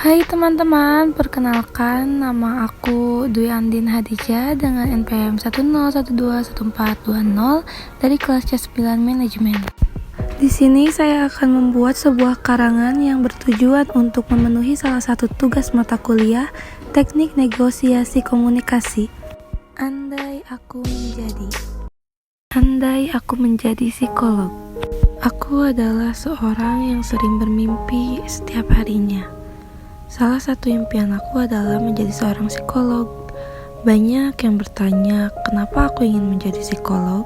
Hai teman-teman, perkenalkan nama aku Dwi Andin Hadijah dengan NPM 101214220 dari kelas C9 Manajemen. Di sini saya akan membuat sebuah karangan yang bertujuan untuk memenuhi salah satu tugas mata kuliah Teknik Negosiasi Komunikasi. Andai aku menjadi psikolog. Aku adalah seorang yang sering bermimpi setiap harinya. Salah satu impian aku adalah menjadi seorang psikolog. Banyak yang bertanya, kenapa aku ingin menjadi psikolog?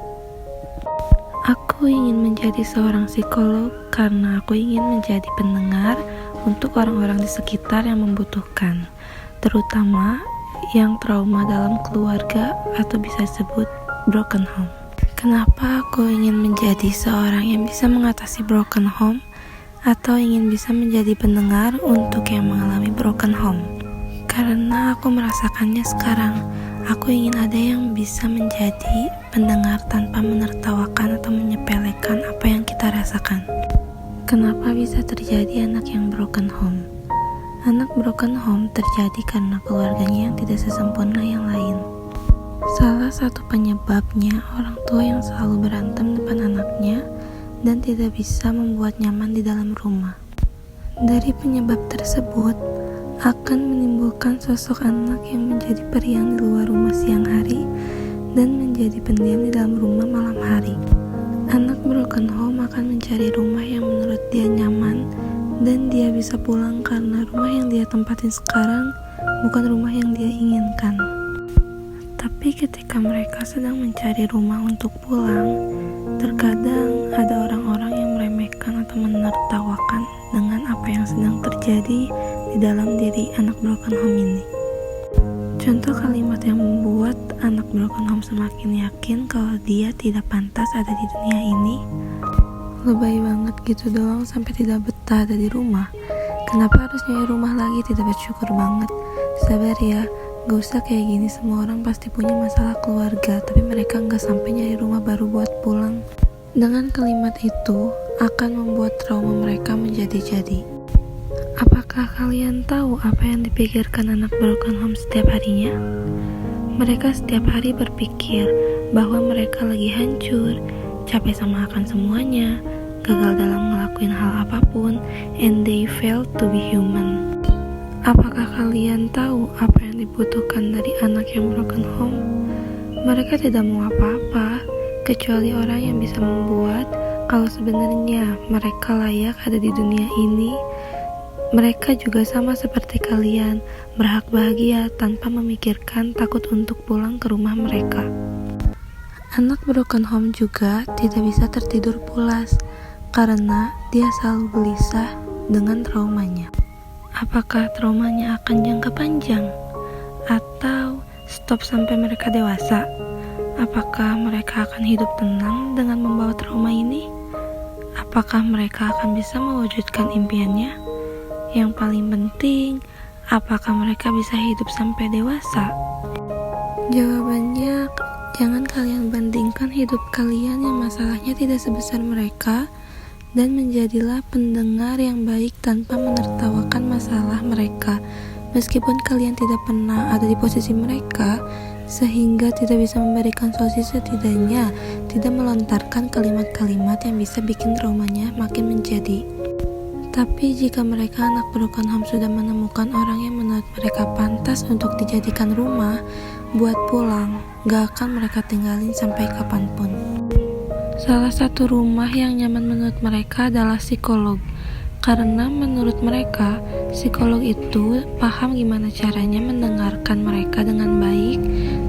Aku ingin menjadi seorang psikolog karena aku ingin menjadi pendengar untuk orang-orang di sekitar yang membutuhkan, terutama yang trauma dalam keluarga atau bisa disebut broken home. Kenapa aku ingin menjadi seorang yang bisa mengatasi broken home? Atau ingin bisa menjadi pendengar untuk yang mengalami broken home. Karena aku merasakannya sekarang, aku ingin ada yang bisa menjadi pendengar tanpa menertawakan atau menyepelekan apa yang kita rasakan. Kenapa bisa terjadi anak yang broken home? Anak broken home terjadi karena keluarganya yang tidak sesempurna yang lain. Salah satu penyebabnya orang tua yang selalu berantem depan anaknya dan tidak bisa membuat nyaman di dalam rumah. Dari penyebab tersebut akan menimbulkan sosok anak yang menjadi periang di luar rumah siang hari dan menjadi pendiam di dalam rumah malam hari. Anak broken home akan mencari rumah yang menurut dia nyaman dan dia bisa pulang karena rumah yang dia tempatin sekarang bukan rumah yang dia inginkan. Tapi ketika mereka sedang mencari rumah untuk pulang, terkadang ada orang-orang yang meremehkan atau menertawakan dengan apa yang sedang terjadi di dalam diri anak broken home ini. Contoh kalimat yang membuat anak broken home semakin yakin kalau dia tidak pantas ada di dunia ini. Lebay banget gitu doang sampai tidak betah ada di rumah. Kenapa harus nyari rumah lagi, tidak bersyukur banget. Sabar ya, gak usah kayak gini, semua orang pasti punya masalah keluarga, tapi mereka gak sampai nyari rumah baru buat pulang. Dengan kalimat itu akan membuat trauma mereka menjadi-jadi. Apakah kalian tahu apa yang dipikirkan anak broken home setiap harinya? Mereka setiap hari berpikir bahwa mereka lagi hancur, capek sama akan semuanya, gagal dalam ngelakuin hal apapun, and they fail to be human. Apakah kalian tahu apa yang dibutuhkan dari anak yang broken home? Mereka tidak mau apa-apa, kecuali orang yang bisa membuat kalau sebenarnya mereka layak ada di dunia ini. Mereka juga sama seperti kalian, berhak bahagia tanpa memikirkan takut untuk pulang ke rumah mereka. Anak broken home juga tidak bisa tertidur pulas, karena dia selalu gelisah dengan traumanya. Apakah traumanya akan jangka panjang? Atau stop sampai mereka dewasa? Apakah mereka akan hidup tenang dengan membawa trauma ini? Apakah mereka akan bisa mewujudkan impiannya? Yang paling penting, apakah mereka bisa hidup sampai dewasa? Jawabannya, jangan kalian bandingkan hidup kalian yang masalahnya tidak sebesar mereka, dan menjadilah pendengar yang baik tanpa menertawakan masalah mereka. Meskipun kalian tidak pernah ada di posisi mereka, sehingga tidak bisa memberikan solusi, setidaknya tidak melontarkan kalimat-kalimat yang bisa bikin traumanya makin menjadi. Tapi jika mereka anak broken home sudah menemukan orang yang menurut mereka pantas untuk dijadikan rumah buat pulang, gak akan mereka tinggalin sampai kapanpun. Salah satu rumah yang nyaman menurut mereka adalah psikolog. Karena menurut mereka, psikolog itu paham gimana caranya mendengarkan mereka dengan baik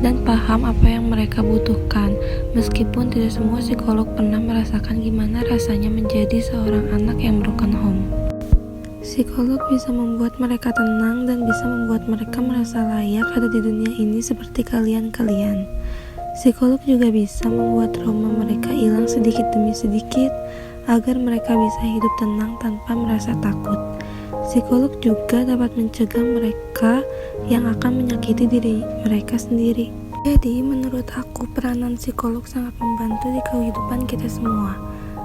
dan paham apa yang mereka butuhkan. Meskipun tidak semua psikolog pernah merasakan gimana rasanya menjadi seorang anak yang broken home. Psikolog bisa membuat mereka tenang dan bisa membuat mereka merasa layak ada di dunia ini seperti kalian-kalian. Psikolog juga bisa membuat trauma mereka hilang sedikit demi sedikit agar mereka bisa hidup tenang tanpa merasa takut. Psikolog juga dapat mencegah mereka yang akan menyakiti diri mereka sendiri. Jadi menurut aku peranan psikolog sangat membantu di kehidupan kita semua.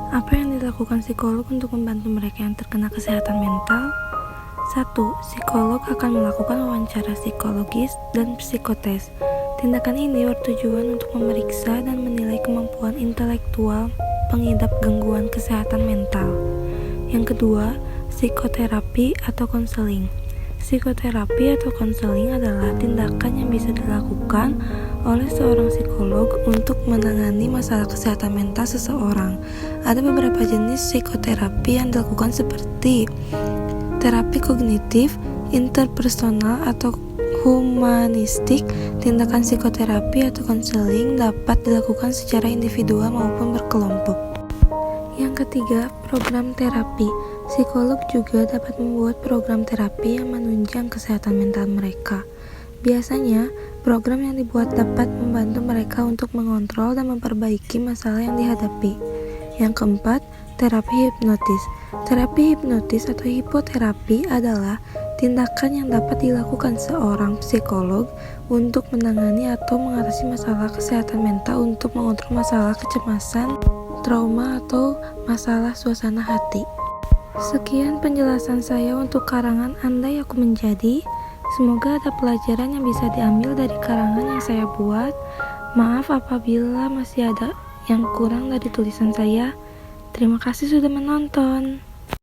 Apa yang dilakukan psikolog untuk membantu mereka yang terkena kesehatan mental? 1. Psikolog akan melakukan wawancara psikologis dan psikotes. Tindakan ini bertujuan untuk memeriksa dan menilai kemampuan intelektual pengidap gangguan kesehatan mental. Yang kedua, psikoterapi atau konseling. Psikoterapi atau konseling adalah tindakan yang bisa dilakukan oleh seorang psikolog untuk menangani masalah kesehatan mental seseorang. Ada beberapa jenis psikoterapi yang dilakukan seperti terapi kognitif, interpersonal atau humanistik. Tindakan psikoterapi atau konseling dapat dilakukan secara individual maupun berkelompok. Yang ketiga, program terapi. Psikolog juga dapat membuat program terapi yang menunjang kesehatan mental mereka. Biasanya, program yang dibuat dapat membantu mereka untuk mengontrol dan memperbaiki masalah yang dihadapi. Yang keempat, terapi hipnotis. Terapi hipnotis atau hipoterapi adalah tindakan yang dapat dilakukan seorang psikolog untuk menangani atau mengatasi masalah kesehatan mental untuk mengontrol masalah kecemasan, trauma, atau masalah suasana hati. Sekian penjelasan saya untuk karangan Andai Aku Menjadi. Semoga ada pelajaran yang bisa diambil dari karangan yang saya buat. Maaf apabila masih ada yang kurang dari tulisan saya. Terima kasih sudah menonton.